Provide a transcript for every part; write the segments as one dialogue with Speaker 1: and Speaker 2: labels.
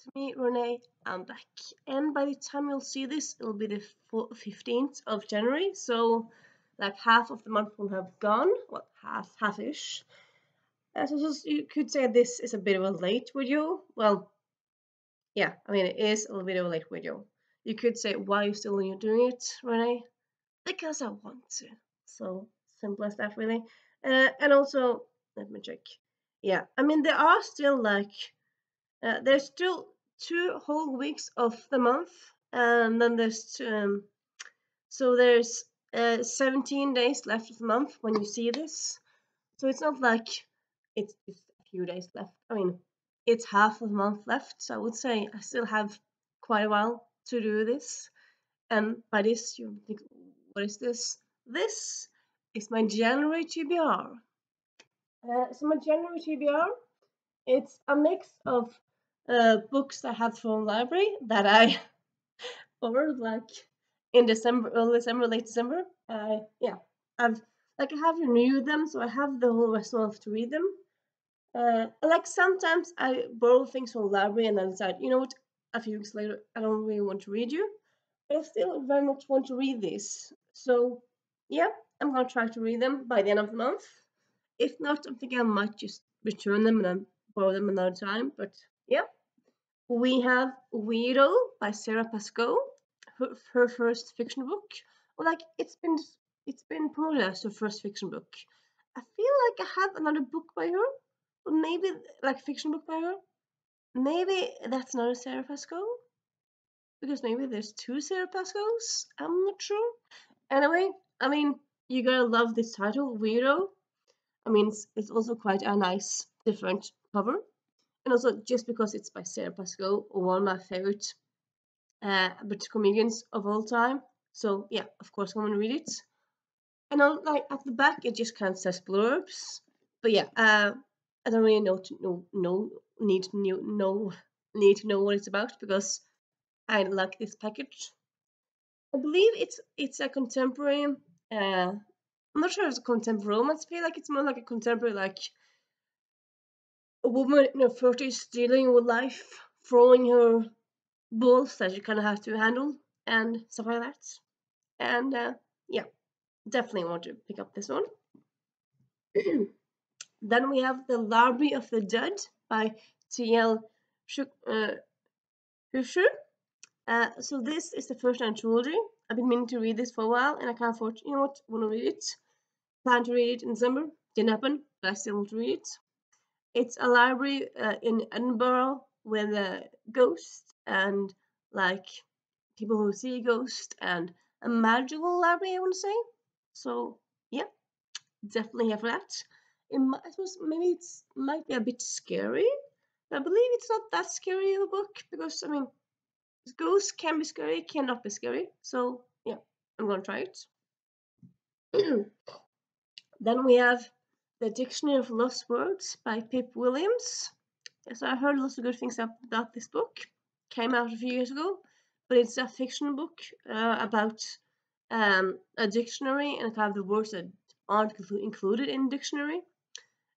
Speaker 1: It's me, Renee. I'm back. And by the time you'll see this, it'll be the 15th of January. So, like half of the month will have gone. Well, half-ish. So just, you could say this is a bit of a late video. Well, yeah, I mean, it is a little bit of a late video. You could say, why are you still doing it, Renee? Because I want to. So, simple as that, really. And also, let me check. Yeah, I mean, there are still there's still 2 whole weeks of the month, and then there's 17 days left of the month when you see this. So it's not like it's just a few days left. I mean, it's half of the month left, so I would say I still have quite a while to do this. And by this, you think, what is this? This is my January TBR. So my January TBR, it's a mix of books I had from the library that I borrowed like in December, early December, late December. Yeah, I've I have renewed them, so I have the whole rest of the month to read them. Like sometimes I borrow things from the library and then decide, you know what, a few weeks later I don't really want to read you, but I still very much want to read these. So yeah, I'm gonna try to read them by the end of the month. If not, I'm thinking I might just return them and then borrow them another time. But yeah, we have Weirdo by Sarah Pascoe, her first fiction book. Well, like it's been promoted as her first fiction book. I feel like I have another book by her, or maybe like fiction book by her. Maybe that's not a Sarah Pascoe, because maybe there's two Sarah Pascoes. I'm not sure. Anyway, I mean, you gotta love this title, Weirdo. I mean, it's also quite a nice, different cover. And also, just because it's by Sarah Pascoe, one of my favorite British comedians of all time. So, yeah, of course, I'm gonna read it. And on, like, at the back, it just kind of says blurbs. But yeah, I don't really need to know what it's about because I like this package. I believe it's a contemporary. I'm not sure if it's a contemporary romance. I feel like it's more like a contemporary, like a woman in her 30s dealing with life, throwing her balls that you kind of have to handle and stuff like that. And yeah, definitely want to pick up this one. Then we have The Library of the Dead by T.L. Husher. So this is the first anthology. I've been meaning to read this for a while, and I can't afford. You know what? Want to read it? Plan to read it in December. Didn't happen, but I still want to read it. It's a library in Edinburgh with ghosts and like people who see ghosts and a magical library, I want to say. So yeah, definitely here for that. I suppose maybe it's might be a bit scary. But I believe it's not that scary of a book because I mean, ghosts can be scary, cannot be scary. So yeah, I'm gonna try it. Then we have The Dictionary of Lost Words by Pip Williams. So I heard lots of good things about this book. Came out a few years ago, but it's a fiction book about a dictionary and kind of the words that aren't included in the dictionary.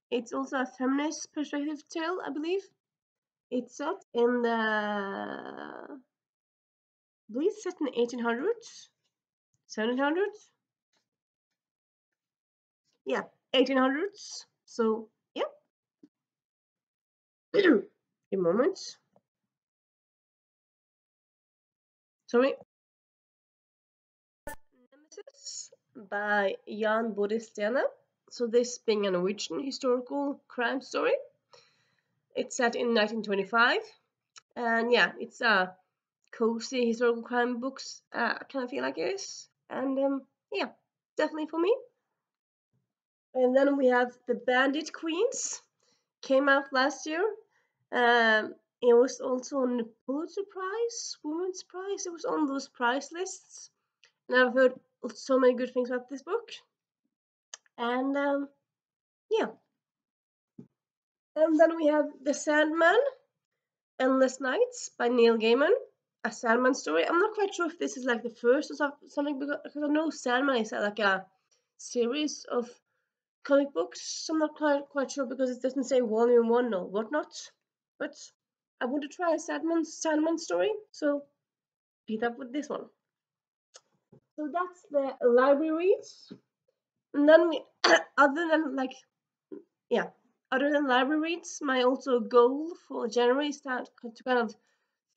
Speaker 1: It's also a feminist perspective tale, I believe. It's set in I believe it's set in the 1800s, 1700s. Yeah, 1800s. So yeah, a moment. Sorry. Nemesis by Jan Bodestjerne. So this being a Norwegian historical crime story. It's set in 1925, and yeah, it's a cozy historical crime books. I kind of feel like it is, and yeah, definitely for me. And then we have The Bandit Queens. Came out last year. It was also on the Pulitzer Prize, Women's Prize. It was on those prize lists, and I've heard so many good things about this book. And yeah, and then we have The Sandman, Endless Nights by Neil Gaiman, a Sandman story. I'm not quite sure if this is like the first or something because I know Sandman is like a series of comic books. So I'm not quite sure because it doesn't say volume 1 or whatnot. But I want to try a Sandman story, so pick up with this one. So that's the library reads. And then we, other than like, yeah, other than library reads, my also goal for January is to kind of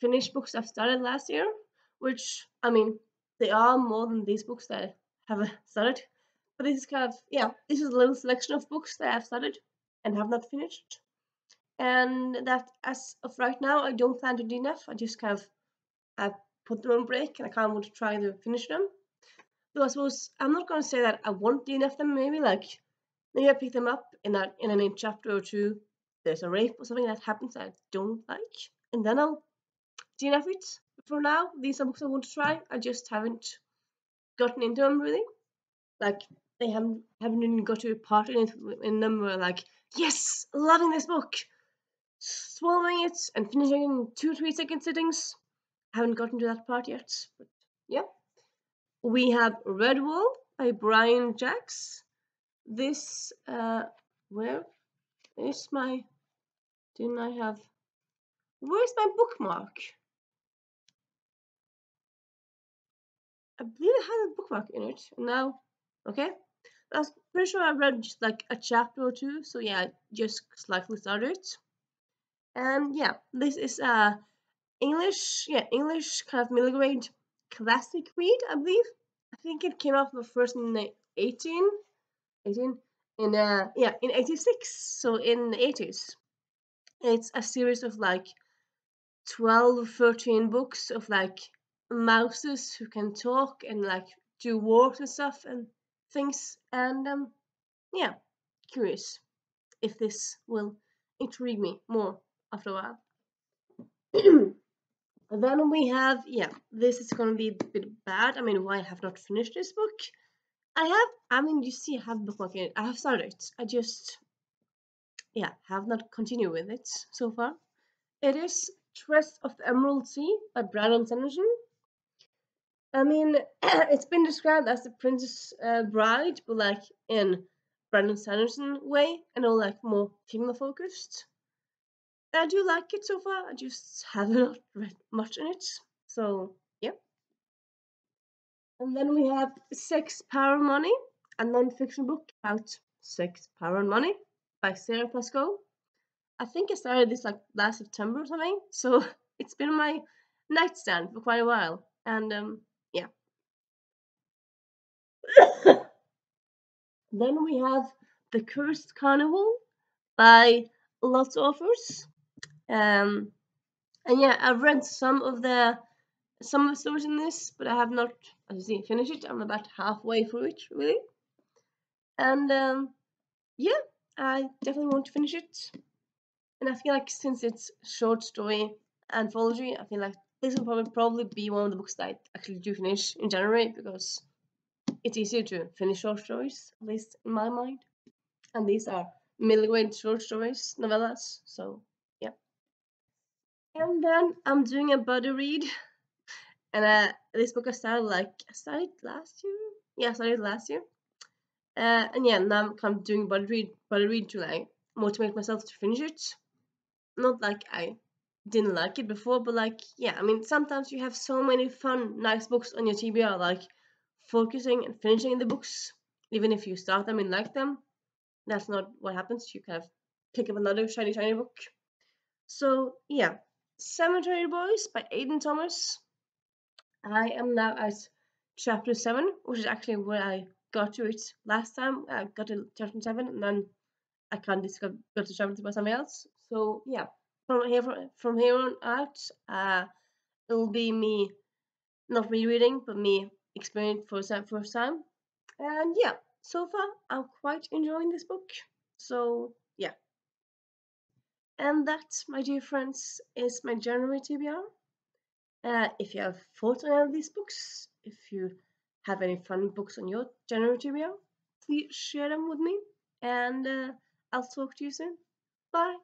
Speaker 1: finish books I've started last year, which, I mean, they are more than these books that I have started. But this is kind of, yeah, this is a little selection of books that I've started and have not finished. And that as of right now, I don't plan to do enough. I just kind of I put them on break and I kind of want to try to finish them. So I suppose I'm not going to say that I won't DNF them. Maybe I pick them up in a chapter or two. There's a rape or something that happens that I don't like, and then I'll DNF it. For now, these are books I want to try. I just haven't gotten into them really. Like they haven't even got to a part in them where like, yes, loving this book, swallowing it and finishing it in 2-3 second sittings. I haven't gotten to that part yet, but yeah. We have Redwall by Brian Jacks. This where is my didn't I have where's my bookmark? I believe I had a bookmark in it. And now okay. I was pretty sure I read just like a chapter or two, so yeah, I just slightly started it. And yeah, this is English kind of middle grade classic read, I believe. I think it came out the first in 18 in 86, so in the 80s. It's a series of like 12 13 books of like mouses who can talk and like do wars and stuff and things, and yeah, curious if this will intrigue me more after a while. Then we have, yeah, this is gonna be a bit bad. I mean, why I have not finished this book? I mean, you see, I have bookmark in it. I have started it. I just, yeah, have not continued with it so far. It is Tress of the Emerald Sea by Brandon Sanderson. I mean, it's been described as the Princess Bride, but like in Brandon Sanderson way, and all like more female focused. I do like it so far. I just have not read much in it. So yeah. And then we have Sex, Power, and Money, a non-fiction book about sex, power, and money by Sarah Pascoe. I think I started this like last September or something, so it's been on my nightstand for quite a while. And yeah. Then we have The Cursed Carnival by lots of authors. Um, and yeah, I've read some of the stories in this, but I have not, as you see, finished it. I'm about halfway through it, really. And yeah, I definitely want to finish it. And I feel like since it's short story anthology, I feel like this will probably be one of the books that I actually do finish in January because it's easier to finish short stories, at least in my mind. And these are middle grade short stories, novellas. So yeah. And then I'm doing a buddy read, and this book I started last year. Yeah, I started last year. And yeah, now I'm kind of doing buddy read to like motivate myself to finish it. Not like I didn't like it before, but like yeah, I mean sometimes you have so many fun, nice books on your TBR, like focusing and finishing the books, even if you start them and like them. That's not what happens. You kind of pick up another shiny book. So yeah, Cemetery Boys by Aidan Thomas. I am now at chapter 7, which is actually where I got to it last time. I got to chapter 7, and then I can't discover go to chapter by something else. So yeah, from here on out, it will be me not rereading, but me experiencing for the first time. And yeah, so far I'm quite enjoying this book. So yeah, and that, my dear friends, is my January TBR. If you have thoughts on any of these books, if you have any fun books on your January TBR, please share them with me, and I'll talk to you soon. Bye.